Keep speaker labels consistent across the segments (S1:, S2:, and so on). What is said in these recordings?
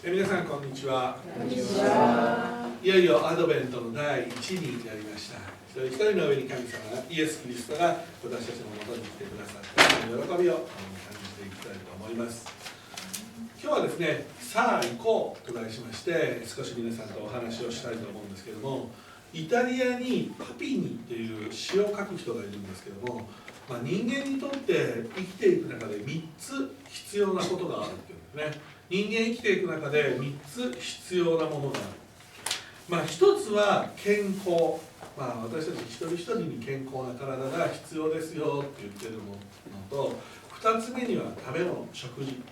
S1: 皆さんこんにちは。
S2: こんにちは。
S1: いよいよアドベントの第1になりました。一人一人の上に神様が、イエス・キリストが私たちのもとに来てくださったその喜びを感じていきたいと思います。今日はですね、さあ行こうと題しまして、少し皆さんとお話をしたいと思うんですけども、イタリアにパピニという詩を書く人がいるんですけども、人間にとって生きていく中で3つ必要なことがあるっていうんですね。人間生きていく中で3つ必要なものがある。1つは健康。私たち一人一人に健康な体が必要ですよって言ってるものと、2つ目には食べ物、食事。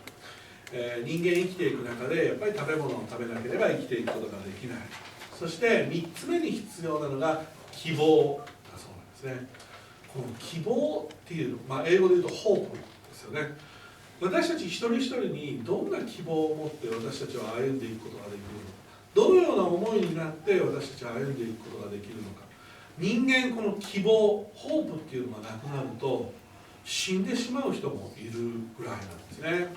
S1: 人間生きていく中でやっぱり食べ物を食べなければ生きていくことができない。そして3つ目に必要なのが希望だそうなんですね。この希望っていうの、英語で言うとホープですよね。私たち一人一人にどんな希望を持って私たちは歩んでいくことができるのか、どのような思いになって私たちは歩んでいくことができるのか。人間この希望、ホープっていうのがなくなると死んでしまう人もいるぐらいなんですね。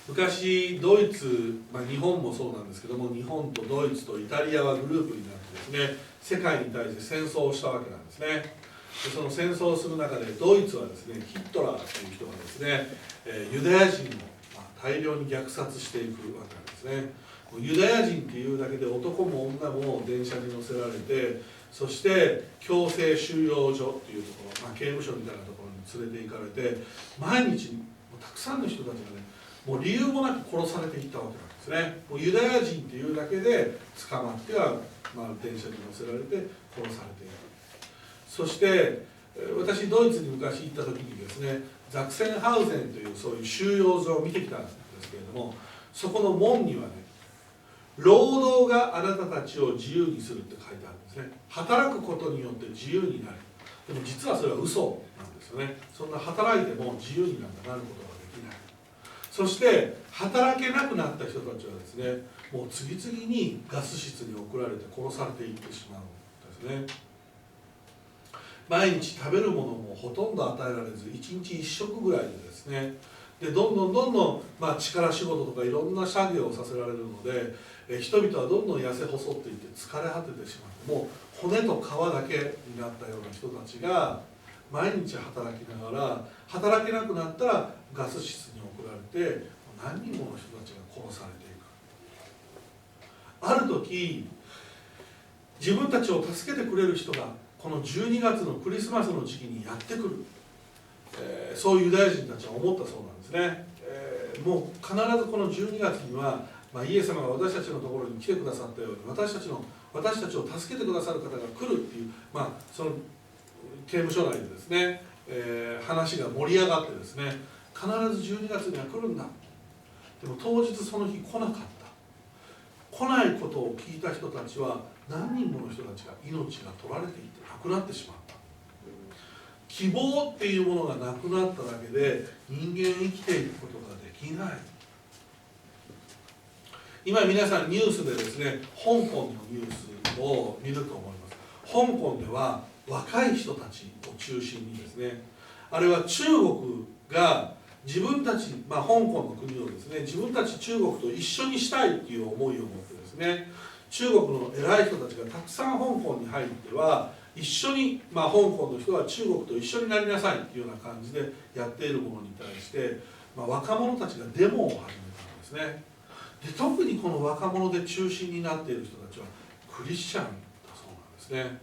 S1: 昔ドイツ、日本もそうなんですけども、日本とドイツとイタリアはグループになってですね、世界に対して戦争をしたわけなんですね。でその戦争をする中でドイツはですね、ヒットラーという人がですね、ユダヤ人を大量に虐殺していくわけなんですね。ユダヤ人っていうだけで男も女も電車に乗せられて、そして強制収容所っていうところ、刑務所みたいなところに連れて行かれて、毎日たくさんの人たちがね、もう理由もなく殺されていったわけなんですね。もうユダヤ人っていうだけで捕まっては、電車に乗せられて殺されていく。そして私ドイツに昔行った時にですね、ザクセンハウゼンというそういう収容所を見てきたんですけれども、そこの門にはね、労働があなたたちを自由にするって書いてあるんですね。働くことによって自由になる。でも実はそれは嘘なんですよね。そんな働いても自由になんかなることができない。そして働けなくなった人たちはですね、もう次々にガス室に送られて殺されていってしまうんですね。毎日食べるものもほとんど与えられず、1日1食ぐらいでですね、でどんどん、力仕事とかいろんな作業をさせられるので、人々はどんどん痩せ細っていって疲れ果ててしまって、もう骨と皮だけになったような人たちが毎日働きながら、働けなくなったらガス室に送られて何人もの人たちが殺されていく。ある時自分たちを助けてくれる人がこの12月のクリスマスの時期にやってくる、そういうユダヤ人たちは思ったそうなんですね。もう必ずこの12月には、イエス様が私たちのところに来てくださったように、私たちを助けてくださる方が来るっていう、その刑務所内でですね、話が盛り上がってですね、必ず12月には来るんだ。でも当日その日来なかった。来ないことを聞いた人たちは何人もの人たちが命が取られていって亡くなってしまった。希望っていうものがなくなっただけで人間生きていくことができない。今皆さんニュースでですね、香港のニュースを見ると思います。香港では若い人たちを中心にですね、あれは中国が自分たち、香港の国をですね、自分たち中国と一緒にしたいっていう思いを持ってですね、中国の偉い人たちがたくさん香港に入っては一緒に、香港の人は中国と一緒になりなさいっていうような感じでやっているものに対して、若者たちがデモを始めたんですね。で特にこの若者で中心になっている人たちはクリスチャンだそうなんですね。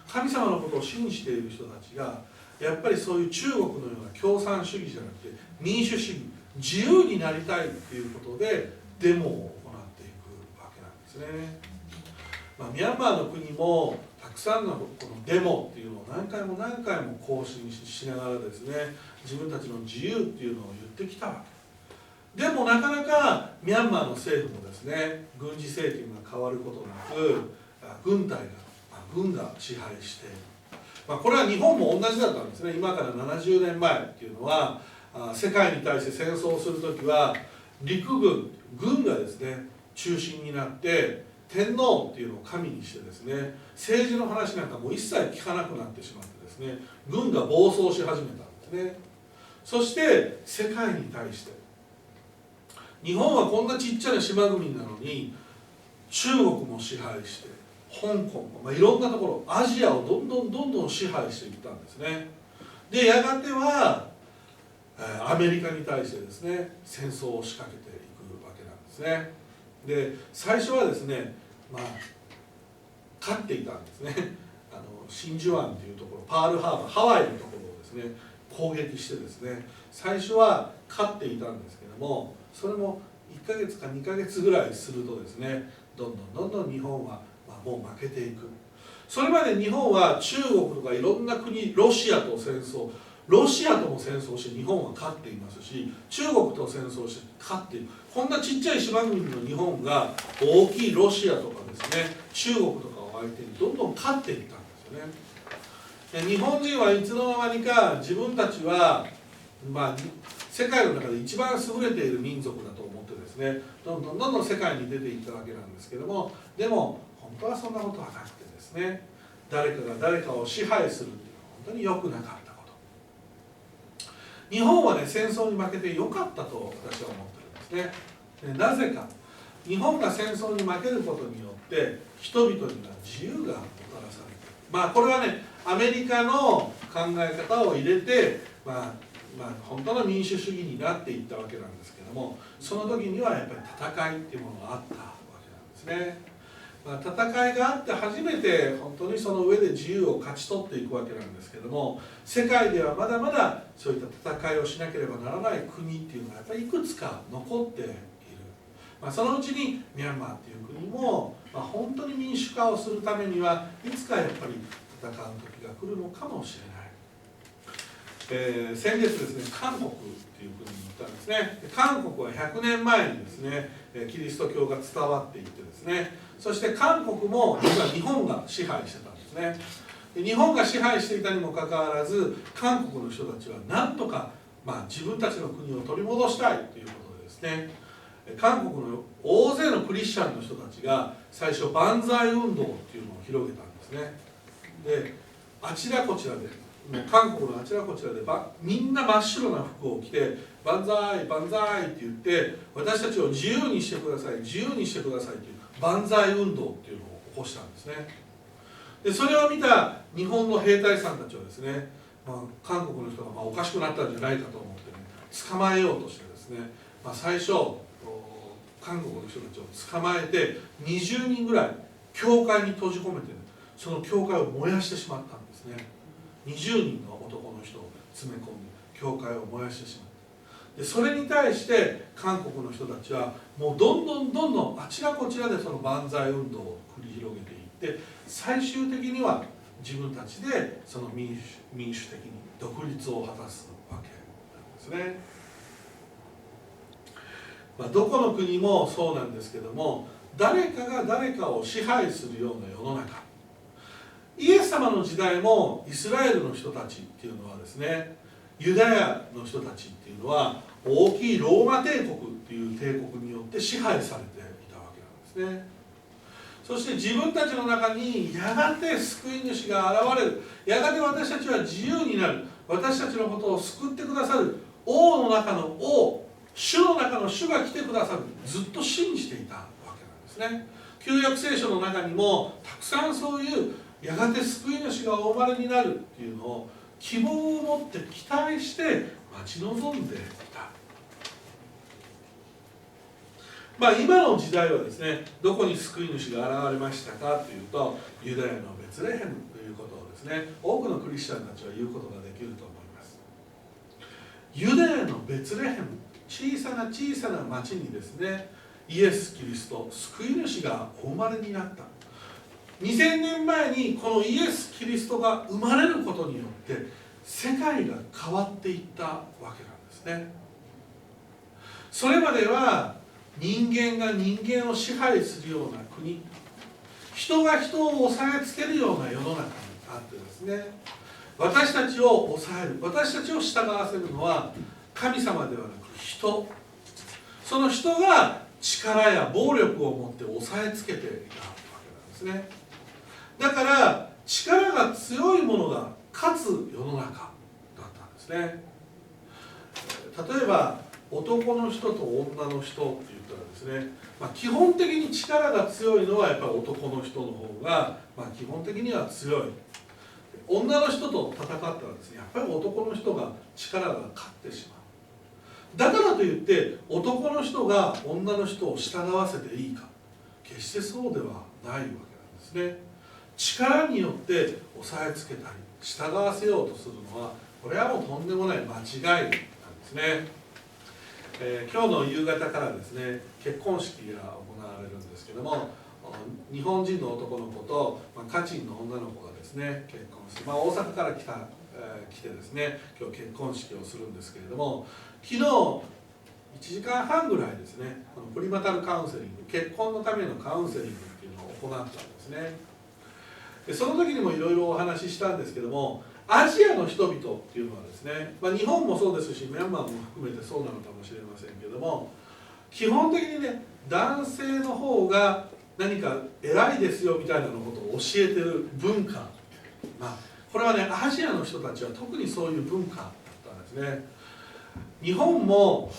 S1: 神様のことを信じている人たちがやっぱりそういう中国のような共産主義じゃなくて民主主義、自由になりたいっていうことでデモを行っていくわけなんですね。ミャンマーの国もたくさんのこのデモっていうのを何回も更新しながらですね、自分たちの自由っていうのを言ってきたわけでも、なかなかミャンマーの政府もですね、軍事政権が変わることなく軍が支配している。これは日本も同じだったんですね。今から70年前っていうのは、世界に対して戦争をするときは陸軍がですね中心になって天皇っていうのを神にしてですね、政治の話なんかもう一切聞かなくなってしまってですね、軍が暴走し始めたんですね。そして世界に対して日本はこんなちっちゃな島国なのに中国も支配して香港も、いろんなところアジアをどんどん支配していったんですね。でやがてはアメリカに対してですね戦争を仕掛けていくわけなんですね。で最初はですね勝っていたんですね。真珠湾というところパールハーバーハワイのところをですね攻撃してですね最初は勝っていたんですけどもそれも1ヶ月か2ヶ月ぐらいするとですねどんどん日本はもう負けていく。それまで日本は中国とかいろんな国ロシアと戦争ロシアとも戦争して日本は勝っていますし中国と戦争して勝っている。こんなちっちゃい島国の日本が大きいロシアとかですね中国とかを相手にどんどん勝っていったんですよね。日本人はいつの間にか自分たちは世界の中で一番優れている民族だと思ってですねどんどん世界に出ていったわけなんですけどもでも本当はそんなことはなくてですね誰かが誰かを支配するっていうのは本当に良くなかったこと。日本はね戦争に負けて良かったと私は思ってるんですね。なぜか日本が戦争に負けることによって人々には自由がもたらされてこれはねアメリカの考え方を入れて本当の民主主義になっていったわけなんですけどもその時にはやっぱり戦いっていうものがあったわけなんですね。戦いがあって初めて本当にその上で自由を勝ち取っていくわけなんですけども世界ではまだまだそういった戦いをしなければならない国っていうのがやっぱりいくつか残っている。そのうちにミャンマーっていう国も本当に民主化をするためにはいつかやっぱり戦う時が来るのかもしれない。先月ですね韓国っていう国に行ったんですね。韓国は100年前にですねキリスト教が伝わっていってですねそして韓国も実は日本が支配してたんですね。日本が支配していたにもかかわらず韓国の人たちはなんとか、自分たちの国を取り戻したいということでですね韓国の大勢のクリスチャンの人たちが最初万歳運動っていうのを広げたんですね。であちらこちらで韓国のあちらこちらでみんな真っ白な服を着て万歳万歳って言って私たちを自由にしてください自由にしてくださいという万歳運動っていうのを起こしたんですね。でそれを見た日本の兵隊さんたちはですね、韓国の人がおかしくなったんじゃないかと思ってね捕まえようとしてですね、最初韓国の人たちを捕まえて20人ぐらい教会に閉じ込めて、その教会を燃やしてしまったんですね。20人の男の人を詰め込んで教会を燃やしてしまった。でそれに対して韓国の人たちはもうどんどんあちらこちらでその万歳運動を繰り広げていって最終的には自分たちでその民主的に独立を果たすわけなんですね。どこの国もそうなんですけども誰かが誰かを支配するような世の中イエス様の時代もイスラエルの人たちっていうのはですねユダヤの人たちっていうのは大きいローマ帝国っていう帝国によって支配されていたわけなんですね。そして自分たちの中にやがて救い主が現れるやがて私たちは自由になる私たちのことを救ってくださる王の中の王主の中の主が来てくださるずっと信じていたわけなんですね。旧約聖書の中にもたくさんそういうやがて救い主がお生まれになるっていうのを希望を持って期待して待ち望んでいた。今の時代はですねどこに救い主が現れましたかというとユダヤのベツレヘムということをですね多くのクリスチャンたちは言うことができると思います。ユダヤのベツレヘム小さな町にですねイエス・キリスト救い主がお生まれになった。2000年前にこのイエス・キリストが生まれることによって世界が変わっていったわけなんですね。それまでは人間が人間を支配するような国人が人を押さえつけるような世の中にあってですね私たちを抑える私たちを従わせるのは神様ではなく人その人が力や暴力を持って押さえつけていたわけなんですね。だから力が強いものが勝つ世の中だったんですね。例えば男の人と女の人って言ったらですね、基本的に力が強いのはやっぱり男の人の方が、基本的には強い。女の人と戦ったらですね、やっぱり男の人が力が勝ってしまう。だからといって男の人が女の人を従わせていいか、決してそうではないわけなんですね。力によって押さえつけたり従わせようとするのは、これはもうとんでもない間違いなんですね。今日の夕方からですね、結婚式が行われるんですけども、日本人の男の子と、カチンの女の子がですね結婚して、大阪から来てですね、今日結婚式をするんですけれども、昨日1時間半ぐらいですね、このプリマタルカウンセリング、結婚のためのカウンセリングっていうのを行ったんですね。でその時にもいろいろお話ししたんですけども、アジアの人々っていうのはですね、日本もそうですしミャンマーも含めてそうなのかもしれませんけども、基本的にね、男性の方が何か偉いですよみたいなことを教えてる文化、これはね、アジアの人たちは特にそういう文化だったんですね。日本も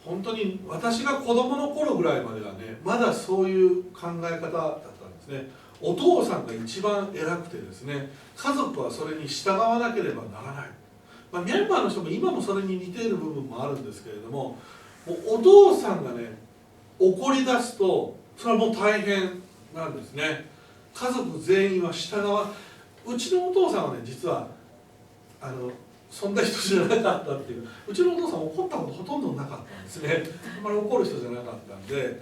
S1: 本当に私が子供の頃ぐらいまではね、まだそういう考え方だったんですね。お父さんが一番偉くてですね、家族はそれに従わなければならない。ミャンマーの人も今もそれに似ている部分もあるんですけれども、お父さんがね怒り出すとそれはもう大変なんですね。家族全員は従わ、うちのお父さんはね、実はそんな人じゃなかったっていう、うちのお父さん怒ったことほとんどなかったんですね。あんまり怒る人じゃなかったんで、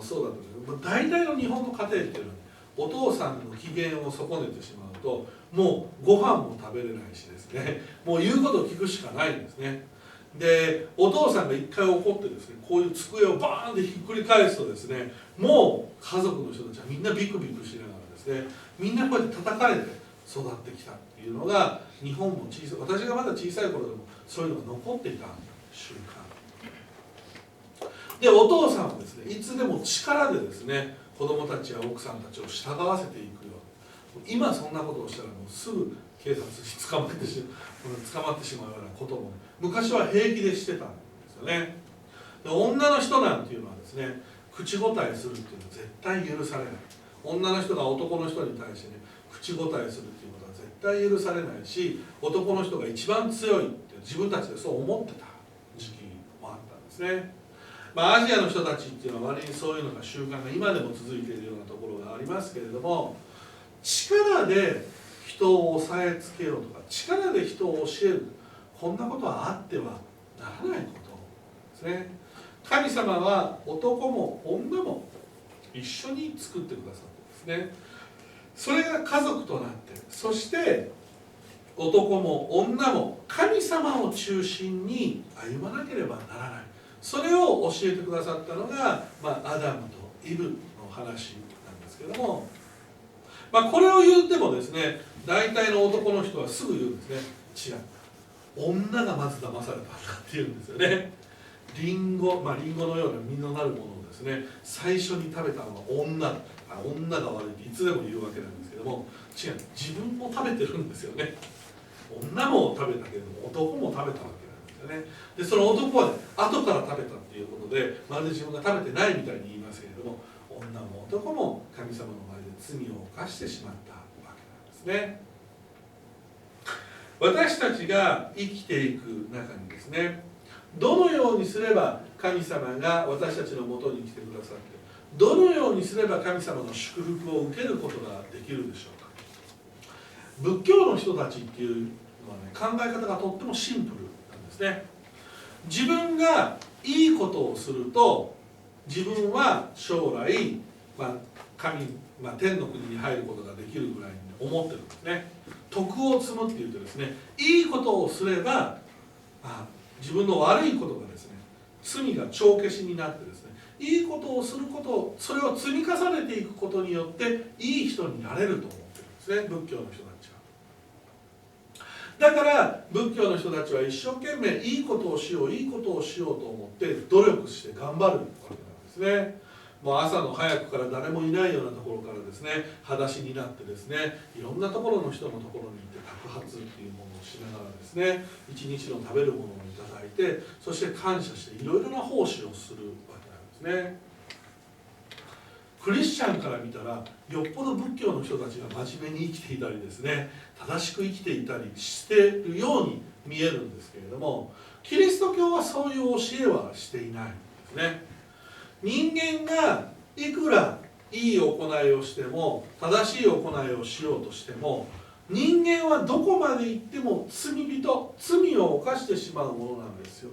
S1: そうだったんですけど、大体の日本の家庭っていうのは、お父さんの機嫌を損ねてしまうと、もうご飯も食べれないしですね、もう言うことを聞くしかないんですね。で、お父さんが一回怒ってですね、こういう机をバーンってひっくり返すとですね、もう家族の人たちはみんなビクビクしながらですね、みんなこうやって叩かれて育ってきたっていうのが、日本も小さい、私がまだ小さい頃でもそういうのが残っていた瞬間で、お父さんはですね、いつでも力でですね、子供たちや奥さんたちを従わせていくよう、今そんなことをしたらもうすぐ警察に捕まってしまうようなことも昔は平気でしてたんですよね。で、女の人なんていうのはですね、口答えするっていうのは絶対許されない。女の人が男の人に対してね、口答えするっていうことは絶対許されないし、男の人が一番強いって自分たちでそう思ってた時期もあったんですね。アジアの人たちっていうのは割にそういうのが習慣が今でも続いているようなところがありますけれども、力で人を押さえつけようとか力で人を教える、こんなことはあってはならないことですね。神様は男も女も一緒に作ってくださってですね、それが家族となって、そして男も女も神様を中心に歩まなければならない、それを教えてくださったのが、アダムとイブの話なんですけども、これを言ってもですね、大体の男の人はすぐ言うんですね。違う、女がまず騙されたんだって言うんですよね。リンゴのような実のなるものをですね、最初に食べたのは女が悪いっていつでも言うわけなんですけども、違う、自分も食べてるんですよね。女も食べたけれども男も食べたわけなんですよね。で、その男は、ね、後から食べたっていうことで、まるで自分が食べてないみたいに言いますけれども、女も男も神様の前で罪を犯してしまったわけなんですね。私たちが生きていく中にですね、どのようにすれば神様が私たちのもとに来てくださって、どのようにすれば神様の祝福を受けることができるでしょうか。仏教の人たちっていうのはね、考え方がとってもシンプルなんですね。自分がいいことをすると自分は将来、天の国に入ることができるぐらいに思ってるんですね。徳を積むって言ってですね、いいことをすれば自分の悪いことがですね、罪が帳消しになってですね、いいことをすること、それを積み重ねていくことによっていい人になれると思ってるんですね、仏教の人たちは。だから仏教の人たちは一生懸命いいことをしようと思って努力して頑張るわけなんですね。もう朝の早くから誰もいないようなところからですね裸足になってですねいろんなところの人のところに行って托発っていうものをしながらですね一日の食べるものをいただいてそして感謝していろいろな奉仕をするわけなんですね。クリスチャンから見たらよっぽど仏教の人たちが真面目に生きていたりですね正しく生きていたりしているように見えるんですけれどもキリスト教はそういう教えはしていないんですね。人間がいくらいい行いをしても正しい行いをしようとしても人間はどこまで行っても罪人罪を犯してしまうものなんですよ。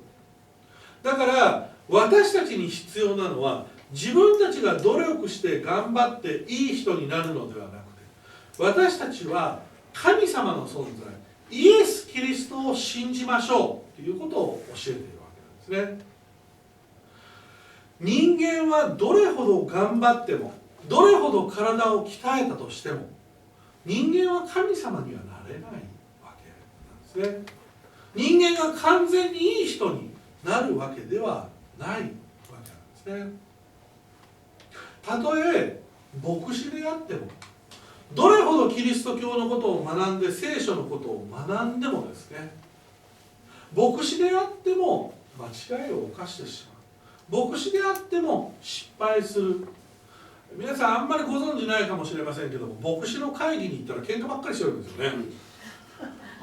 S1: だから私たちに必要なのは自分たちが努力して頑張っていい人になるのではなくて私たちは神様の存在イエス・キリストを信じましょうということを教えているわけなんですね。人間はどれほど頑張ってもどれほど体を鍛えたとしても人間は神様にはなれないわけなんですね。人間が完全にいい人になるわけではないわけなんですね。たとえ牧師であってもどれほどキリスト教のことを学んで聖書のことを学んでもですね牧師であっても間違いを犯してしまう牧師であっても失敗する。皆さんあんまりご存じないかもしれませんけども牧師の会議に行ったら喧嘩ばっかりしてるんですよね。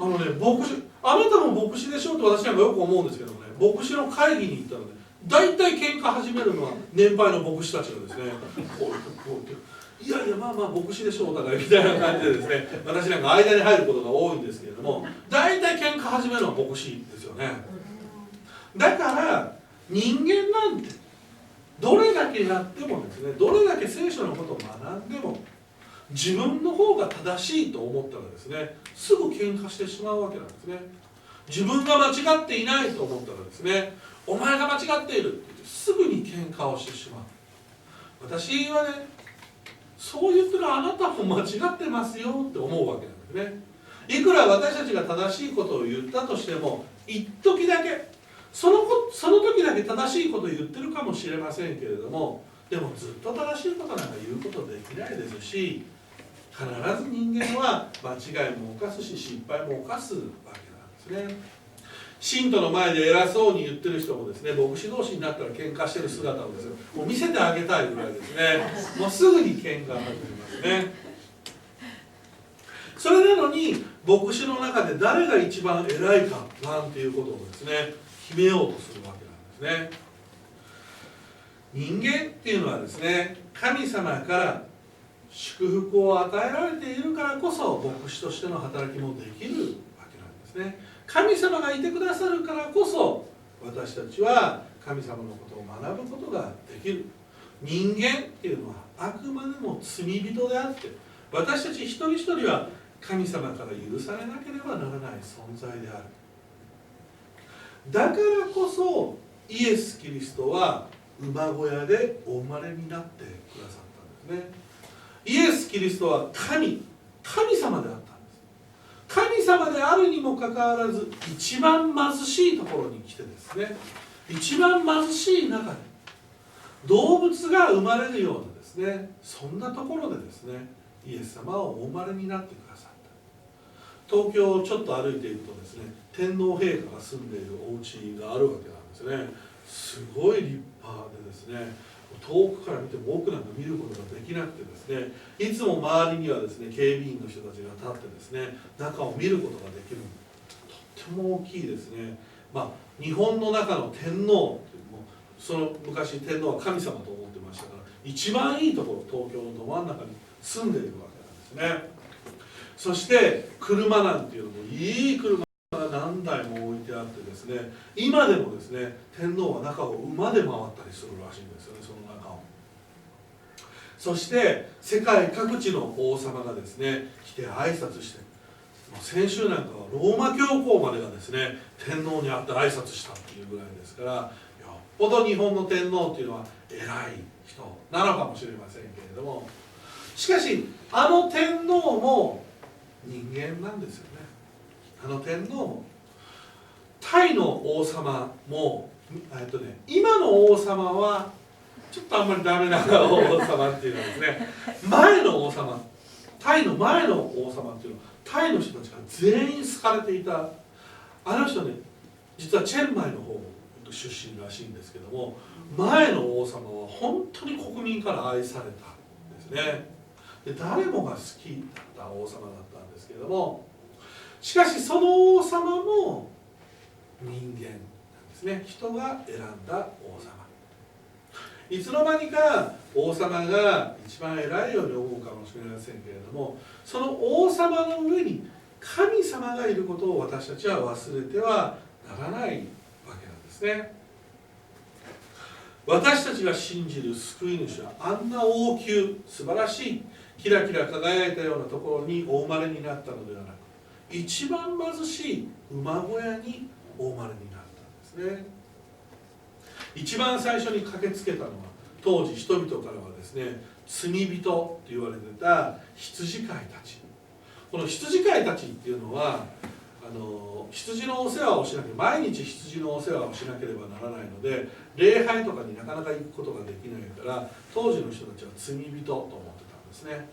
S1: 牧師あなたも牧師でしょうと私なんかよく思うんですけどもね牧師の会議に行ったらね大体喧嘩始めるのは年配の牧師たちがですねこういやいやまあ牧師でしょうお互いみたいな感じでですね私なんか間に入ることが多いんですけれども大体喧嘩始めるのは牧師ですよね。だから人間なんてどれだけやってもですねどれだけ聖書のことを学んでも自分の方が正しいと思ったらですねすぐ喧嘩してしまうわけなんですね。自分が間違っていないと思ったらですねお前が間違っているって言ってすぐに喧嘩をしてしまう。私はねそう言ってるあなたも間違ってますよって思うわけなんですね。いくら私たちが正しいことを言ったとしても一時だけその時だけ正しいことを言ってるかもしれませんけれどもでもずっと正しいことなんか言うことできないですし必ず人間は間違いも犯すし失敗も犯すわけなんですね。信徒の前で偉そうに言ってる人もですね牧師同士になったら喧嘩してる姿をですねもう見せてあげたいぐらいですねもうすぐに喧嘩が始めますね。それなのに牧師の中で誰が一番偉いかなんていうことをですね決めようとするわけなんですね。人間っていうのはですね神様から祝福を与えられているからこそ牧師としての働きもできるわけなんですね。神様がいてくださるからこそ私たちは神様のことを学ぶことができる。人間っていうのはあくまでも罪人であって私たち一人一人は神様から許されなければならない存在である。だからこそイエス・キリストは馬小屋でお生まれになってくださったんですね。イエス・キリストは神様であったんです。神様であるにもかかわらず一番貧しいところに来てですね一番貧しい中で動物が生まれるようなですねそんなところでですねイエス様はお生まれになってくださった。東京をちょっと歩いているとですね天皇陛下が住んでいるお家があるわけなんですね。すごい立派でですね遠くから見ても奥なんか見ることができなくてですねいつも周りにはですね警備員の人たちが立ってですね中を見ることができるとっても大きいですね。日本の中の天皇っていうのもその昔天皇は神様と思ってましたから一番いいところ東京のど真ん中に住んでいるわけなんですね。そして車なんていうのもいい車が何台も置いてあってですね今でもですね天皇は中を馬で回ったりするらしいんですよねその中を。そして世界各地の王様がですね来て挨拶して先週なんかはローマ教皇までがですね天皇に会って挨拶したっていうぐらいですからよっぽど日本の天皇っていうのは偉い人なのかもしれませんけれどもしかしあの天皇も人間なんですよね。あの天皇もタイの王様も今の王様はちょっとあんまりダメな王様っていうのはですね、前の王様、タイの前の王様っていうのはタイの人たちが全員好かれていた。あの人ね、実はチェンマイの方出身らしいんですけども、前の王様は本当に国民から愛されたんですね。で誰もが好きだった王様だったんですけれども、しかしその王様も人間なんですね。人が選んだ王様。いつの間にか王様が一番偉いように思うかもしれませんけれども、その王様の上に神様がいることを私たちは忘れてはならないわけなんですね。私たちが信じる救い主はあんな王宮、素晴らしいキラキラ輝いたようなところにお生まれになったのではなく、一番貧しい馬小屋にお生まれになったんですね。一番最初に駆けつけたのは、当時人々からはですね、罪人と言われてた羊飼いたち。この羊飼いたちっていうのは羊のお世話をしなければ、毎日羊のお世話をしなければならないので、礼拝とかになかなか行くことができないから、当時の人たちは罪人と思ってたんですね。で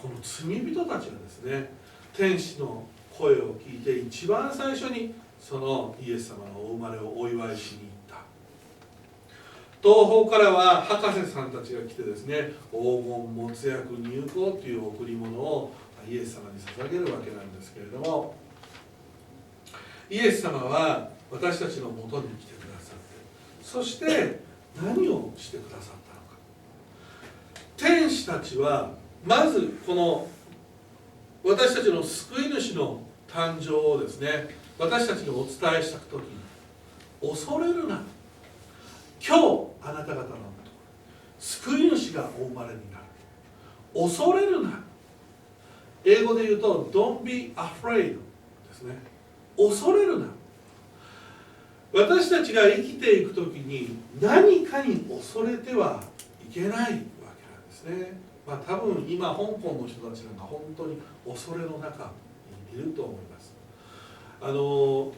S1: この罪人たちがですね、天使の声を聞いて一番最初にそのイエス様のお生まれをお祝いしに行った。東方からは博士さんたちが来てですね、黄金、没薬、入香という贈り物をイエス様に捧げるわけなんですけれども、イエス様は私たちのもとに来てくださって、そして何をしてくださったのか。天使たちはまずこの私たちの救い主の誕生をですね、私たちにお伝えした時に、恐れるな、今日あなた方の救い主がお生まれになる、恐れるな。英語で言うと Don't be afraid ですね。恐れるな。私たちが生きていくときに何かに恐れてはいけないわけなんですね。多分今香港の人たちなんか本当に恐れの中にいると思います。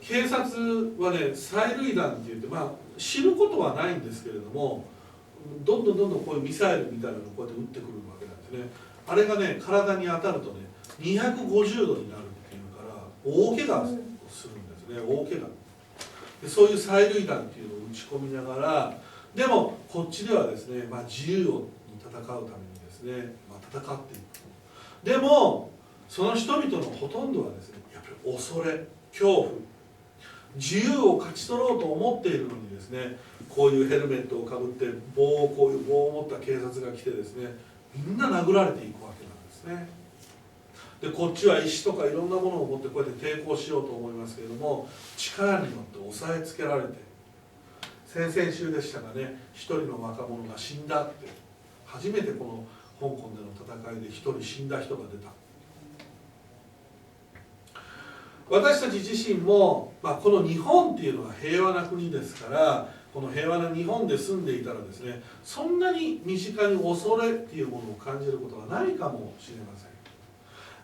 S1: 警察はね、催涙弾って言って、死ぬことはないんですけれども、どんどんこういうミサイルみたいなのをこうやって撃ってくるわけなんですね。あれがね、体に当たるとね、250度になるっていうから大怪我をするんですね。大怪我で、そういう催涙弾っていうのを打ち込みながら、でもこっちではですね、自由に戦うためにですね、戦っていく。でもその人々のほとんどはですね、やっぱり恐れ、恐怖、自由を勝ち取ろうと思っているのにですね、こういうヘルメットをかぶってこういう棒を持った警察が来てですね、みんな殴られていくわけなんですね。でこっちは石とかいろんなものを持ってこうやって抵抗しようと思いますけれども、力によって押さえつけられて、先々週でしたがね、一人の若者が死んだって、初めてこの香港での戦いで一人死んだ人が出た。私たち自身も、この日本っていうのは平和な国ですから、この平和な日本で住んでいたらですね、そんなに身近に恐れっていうものを感じることはないかもしれません。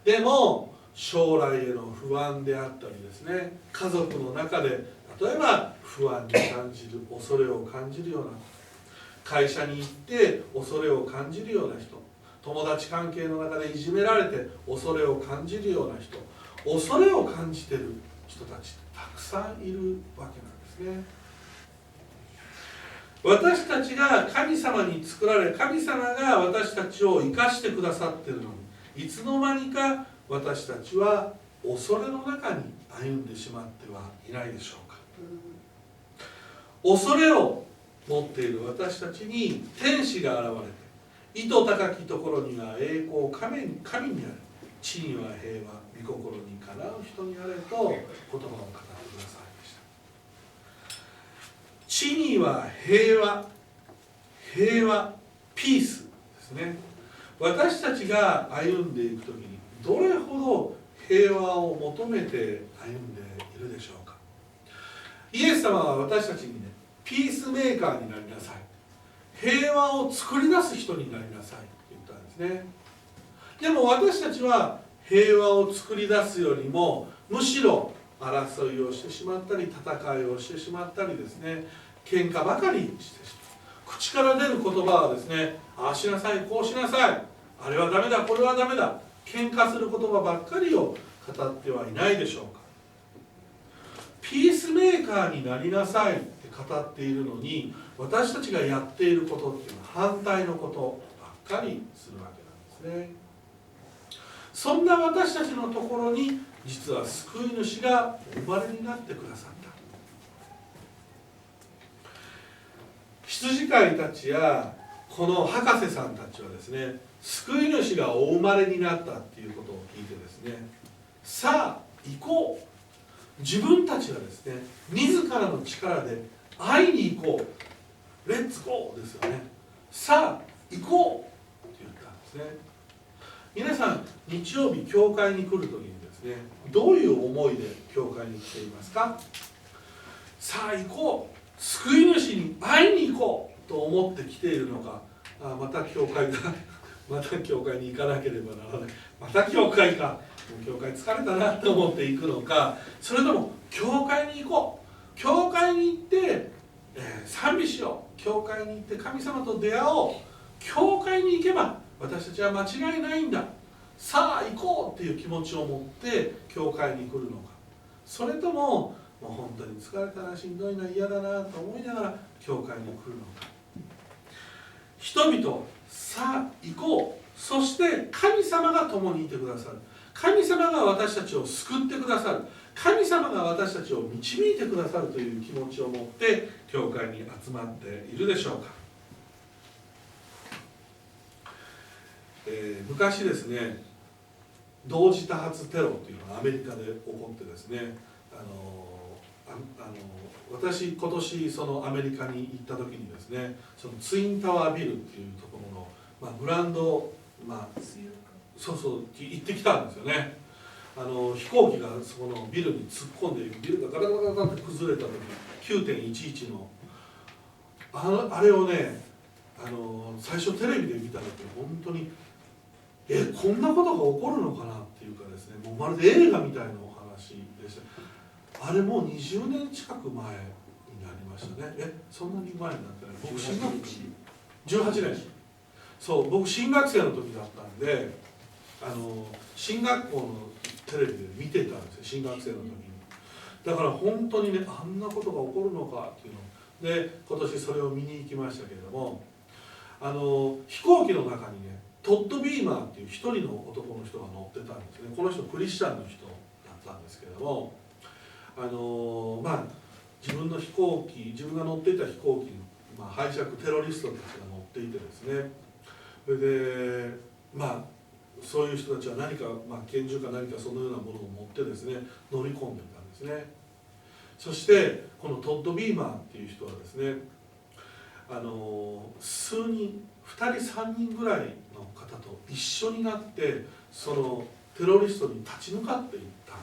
S1: でも将来への不安であったりですね、家族の中で例えば不安に感じる、恐れを感じるような、会社に行って恐れを感じるような人、友達関係の中でいじめられて恐れを感じるような人、恐れを感じている人たちたくさんいるわけなんですね。私たちが神様に作られ、神様が私たちを生かしてくださっているのに、いつの間にか私たちは恐れの中に歩んでしまってはいないでしょうか。恐れを持っている私たちに天使が現れて、意図高きところには栄光、神にある、地には平和、御心にかなう人にあれと言葉を語ってくださいました。地には平和、ピースですね。私たちが歩んでいくときにどれほど平和を求めて歩んでいるでしょうか。イエス様は私たちにね、ピースメーカーになりなさい、平和を作り出す人になりなさいって言ったんですね。でも私たちは平和を作り出すよりも、むしろ争いをしてしまったり、戦いをしてしまったりですね、喧嘩ばかりしてし口から出る言葉はですね、ああしなさい、こうしなさい、あれはダメだ、これはダメだ、喧嘩する言葉ばっかりを語ってはいないでしょうか。ピースメーカーになりなさいって語っているのに、私たちがやっていることっていうのは反対のことばっかりするわけなんですね。そんな私たちのところに実は救い主がお生まれになってくださった。羊飼いたちやこの博士さんたちはですね、救い主がお生まれになったっていうことを聞いてですね、さあ行こう、自分たちがですね自らの力で会いに行こう、レッツゴーですよね。さあ行こうって言ったんですね。皆さん日曜日教会に来るときにですね、どういう思いで教会に来ていますか？さあ行こう、救い主に会いに行こうと思って来ているのか、また教会だまた教会に行かなければならない、また教会か、もう教会疲れたなと思って行くのか、それとも教会に行こう、教会に行って、賛美しよう、教会に行って神様と出会おう、教会に行けば私たちは間違いないんだ、さあ行こうっていう気持ちを持って教会に来るのか、それとももう本当に疲れたな、しんどいな、嫌だなと思いながら教会に来るのか。人々、さあ行こう、そして神様が共にいてくださる、神様が私たちを救ってくださる、神様が私たちを導いてくださるという気持ちを持って教会に集まっているでしょうか。昔ですね、同時多発テロというのがアメリカで起こってですね、私今年そのアメリカに行った時にですね、そのツインタワービルっていうところの、グラウンド、そうそう行ってきたんですよね。飛行機がそこのビルに突っ込んでいく、ビルがガタガタガタって崩れた時 9.11 のあれをね、最初テレビで見た時本当にこんなことが起こるのかなっていうかですね、もうまるで映画みたいなお話でした。あれもう20年近く前になりましたね。そんなに前になってない。僕新学期18年、そう僕新学生の時だったんで、進学校のテレビで見てたんですよ、新学生の時に。だから本当にね、あんなことが起こるのかっていうので、今年それを見に行きましたけれども、飛行機の中にね、トッド・ビーマーっていう一人の男の人が乗ってたんですね。この人クリスチャンの人だったんですけれども、自分の飛行機、自分が乗っていた飛行機に、ハイジャックテロリストたちが乗っていてですね、それでそういう人たちは何か、拳銃か何かそのようなものを持ってですね乗り込んでいたんですね。そしてこのトッド・ビーマーっていう人はですね、数人2人3人ぐらいの方と一緒になってそのテロリストに立ち向かっていったん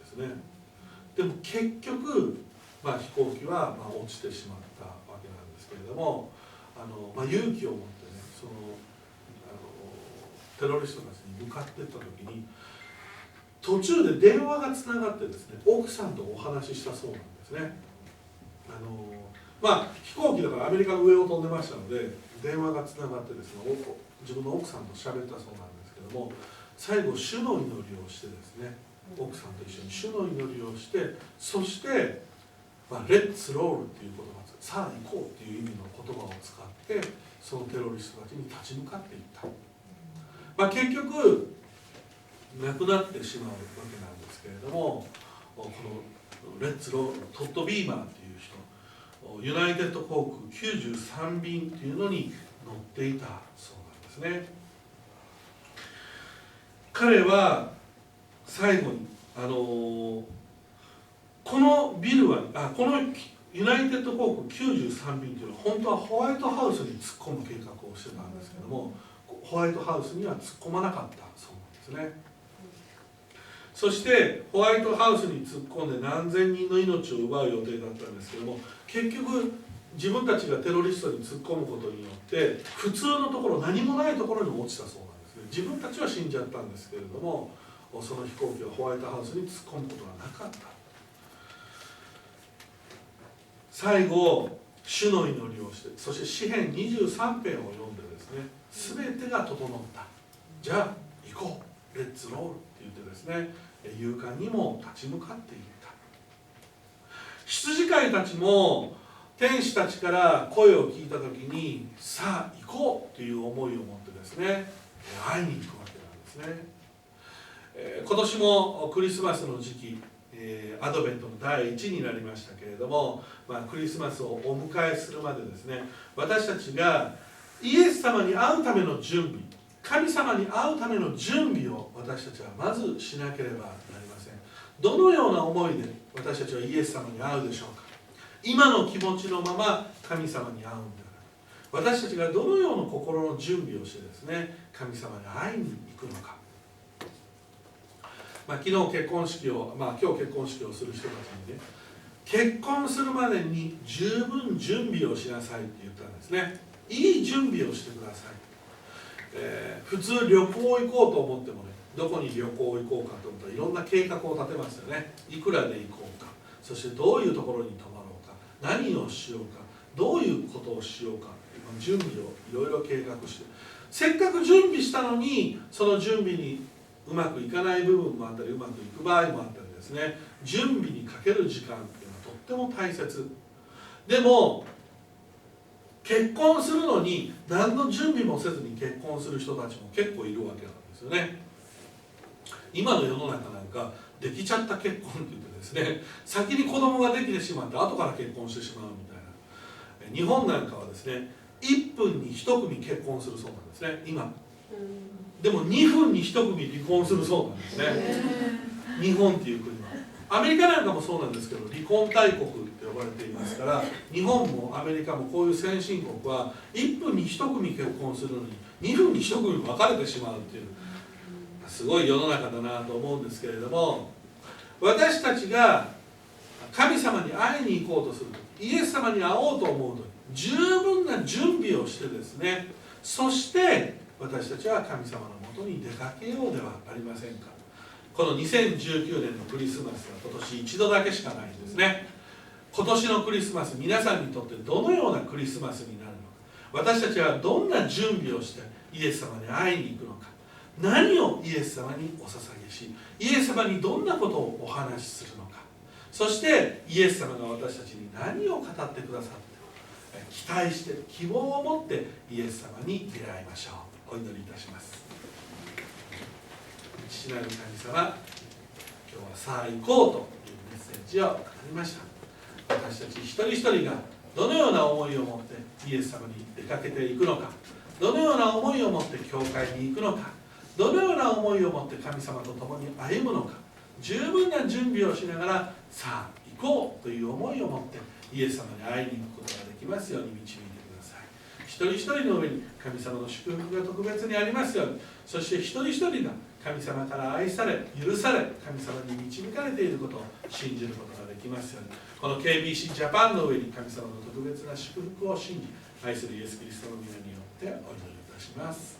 S1: ですね。でも結局、飛行機は落ちてしまったわけなんですけれども、勇気を持ってね、そのテロリストたちに向かっていった時に途中で電話がつながってですね、奥さんとお話ししたそうなんですね。飛行機だからアメリカの上を飛んでましたので電話がつながってですね、自分の奥さんと喋ったそうなんですけども、最後主の祈りをしてですね、奥さんと一緒に主の祈りをして、そしてレッツロールっていう言葉、さあ行こうっていう意味の言葉を使ってそのテロリストたちに立ち向かっていった。結局亡くなってしまうわけなんですけれども、このレッツロール、トッド・ビーマーっていう人、ユナイテッド航空93便っていうのに乗っていたそうなんですね。彼は最後にこのビルはこのユナイテッド航空93便っていうのは本当はホワイトハウスに突っ込む計画をしてたんですけども、ホワイトハウスには突っ込まなかったそうなんですね。そしてホワイトハウスに突っ込んで何千人の命を奪う予定だったんですけども、結局自分たちがテロリストに突っ込むことによって普通のところ、何もないところに落ちたそうなんですね。自分たちは死んじゃったんですけれども、その飛行機はホワイトハウスに突っ込むことがなかった。最後主の祈りをして、そして詩編23編を読んでですね、全てが整った。じゃあ行こう、レッツロールって言ってですね、勇敢にも立ち向かっていった。羊飼いたちも天使たちから声を聞いた時に、さあ行こうという思いを持ってですね、会いに行くわけなんですね。今年もクリスマスの時期、アドベントの第1になりましたけれども、クリスマスをお迎えするまでですね、私たちがイエス様に会うための準備、神様に会うための準備を私たちはまずしなければなりません。どのような思いで私たちはイエス様に会うでしょうか。今の気持ちのまま神様に会うんではなく、私たちがどのような心の準備をしてですね、神様に会いに行くのか。昨日結婚式を、今日結婚式をする人たちにね、結婚するまでに十分準備をしなさいって言ったんですね。いい準備をしてください。普通旅行行こうと思ってもね、どこに旅行行こうかと思ったらいろんな計画を立てますよね。いくらで行こうか、そしてどういうところに泊まろうか、何をしようか、どういうことをしようか、準備をいろいろ計画して、せっかく準備したのにその準備にうまくいかない部分もあったり、うまくいく場合もあったりですね、準備にかける時間っていうのはとっても大切。でも結婚するのに何の準備もせずに結婚する人たちも結構いるわけなんですよね。今の世の中なんかできちゃった結婚って言ってですね、先に子供ができてしまって後から結婚してしまうみたいな。日本なんかはですね、1分に1組結婚するそうなんですね、今。でも2分に1組離婚するそうなんですね、日本っていう国は。アメリカなんかもそうなんですけど、離婚大国って呼ばれていますから、日本もアメリカもこういう先進国は1分に1組結婚するのに2分に1組別れてしまうっていう、すごい世の中だなと思うんですけれども、私たちが神様に会いに行こうとすると、イエス様に会おうと思うと、十分な準備をしてですね、そして私たちは神様のもとに出かけようではありませんか。この2019年のクリスマスは今年一度だけしかないんですね。今年のクリスマス、皆さんにとってどのようなクリスマスになるのか、私たちはどんな準備をしてイエス様に会いに行くのか、何をイエス様にお捧げし、イエス様にどんなことをお話しするのか、そしてイエス様が私たちに何を語ってくださって、期待して希望を持ってイエス様に出会いましょう。お祈りいたします。父なる神様、今日はさあ行こうというメッセージを語りました。私たち一人一人がどのような思いを持ってイエス様に出かけていくのか、どのような思いを持って教会に行くのか、どのような思いを持って神様と共に歩むのか、十分な準備をしながらさあ行こうという思いを持ってイエス様に会いに行くことができますように導いてください。一人一人の上に神様の祝福が特別にありますように、そして一人一人が神様から愛され、許され、神様に導かれていることを信じることができますように、この KBC ジャパンの上に神様の特別な祝福を信じ、愛するイエス・キリストの皆によってお祈りいたします。